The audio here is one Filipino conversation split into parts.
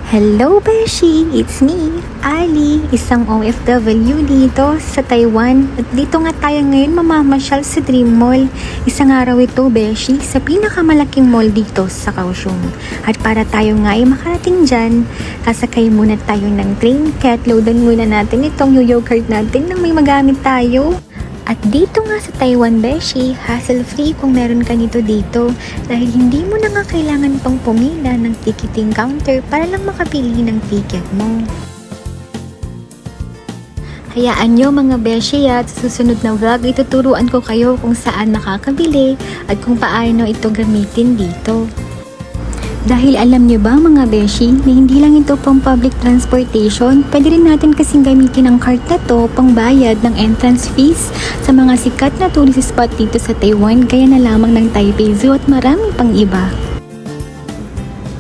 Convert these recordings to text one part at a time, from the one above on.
Hello Beshi! It's me, Ali, isang OFW dito sa Taiwan. At dito nga tayo ngayon mamamasyal sa Dream Mall. Isang araw ito, Beshi, sa pinakamalaking mall dito sa Kaohsiung. At para tayo nga ay makarating dyan, sasakay muna tayo ng train. Kaya't loadan muna natin itong yo-yo card natin nang may magamit tayo. At dito nga sa Taiwan, Beshi, hassle-free kung meron ka nito dito dahil hindi mo na nga kailangan pang pumila ng ticketing counter para lang makapili ng ticket mo. Hayaan nyo mga Beshi at sa susunod na vlog ituturuan ko kayo kung saan makakabili at kung paano ito gamitin dito. Dahil alam niyo ba mga Beshi, na hindi lang ito pang public transportation, pwede rin natin kasing gamitin ang card na to pang bayad ng entrance fees sa mga sikat na tourist spot dito sa Taiwan, gaya na lamang ng Taipei Zoo at marami pang iba.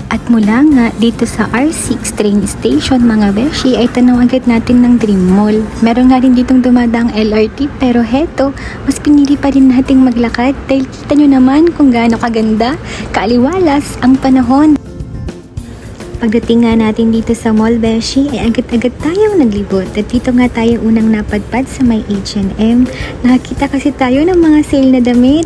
At mula nga dito sa R6 train station mga Beshi ay tanaw agad natin ng Dream Mall. Meron nga rin ditong dumadaang LRT pero heto, mas pinili pa rin nating maglakad dahil kita nyo naman kung gaano kaganda, kaaliwalas ang panahon. Pagdating nga natin dito sa mall Beshi ay agad-agad tayong naglibot at dito nga tayo unang napadpad sa may H&M. Nakakita kasi tayo ng mga sale na damit.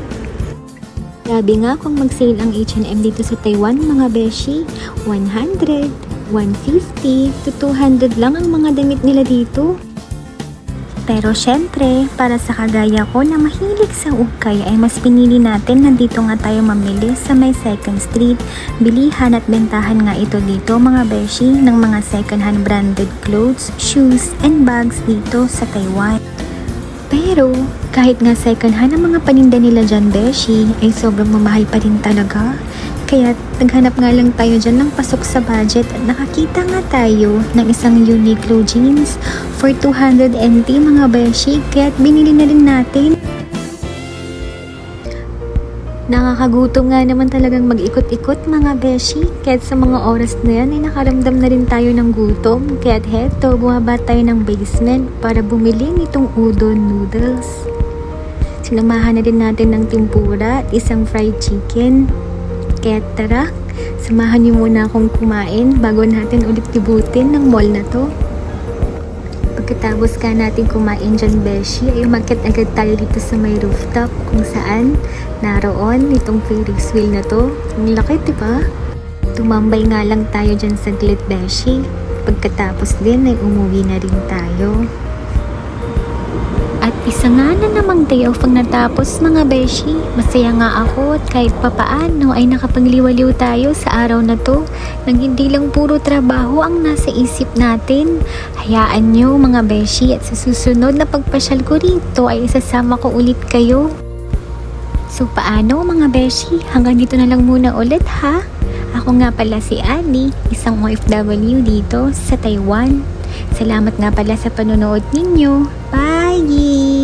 Grabe nga kung mag-sale ang H&M dito sa Taiwan mga Beshi, 100, 150 to 200 lang ang mga damit nila dito. Pero syempre, para sa kagaya ko na mahilig sa ukay ay mas pinili natin na dito nga tayo mamili sa may 2nd Street. Bilihan at bentahan nga ito dito mga Beshi ng mga second hand branded clothes, shoes, and bags dito sa Taiwan. Pero, kahit nga second hand ang mga paninda nila dyan, Beshi, ay sobrang mamahal pa rin talaga. Kaya, naghanap nga lang tayo dyan ng pasok sa budget at nakakita nga tayo ng isang Uniqlo jeans for 200 NT mga Beshi. Kaya binili na rin natin. Nakakagutom nga naman talagang mag-ikot-ikot mga Beshi. Kaya't sa mga oras na yan ay nakaramdam na rin tayo ng gutom. Kaya't heto, bumaba tayo ng basement para bumili nitong udon noodles. Sinamahan na din natin ng tempura at isang fried chicken. Kaya't tara, samahan niyo muna akong kumain bago natin ulit libutin ng mall na to. Pagkatapos ka natin kumain dyan, Beshi, ay umakyat agad tayo dito sa may rooftop kung saan naroon itong Ferris wheel na to. Ang laki, diba? Tumambay nga lang tayo dyan saglit, Beshi. Pagkatapos din ay umuwi na rin tayo. At isa nga na namang day off ang natapos mga Beshi. Masaya nga ako at kahit papaano ay nakapagliwaliw tayo sa araw na to nang hindi lang puro trabaho ang nasa isip natin. Hayaan nyo mga Beshi at sa susunod na pagpasyal ko rito ay isasama ko ulit kayo. So paano mga Beshi? Hanggang dito na lang muna ulit ha? Ako nga pala si Ali, isang OFW dito sa Taiwan. Salamat nga pala sa panonood ninyo. Bye!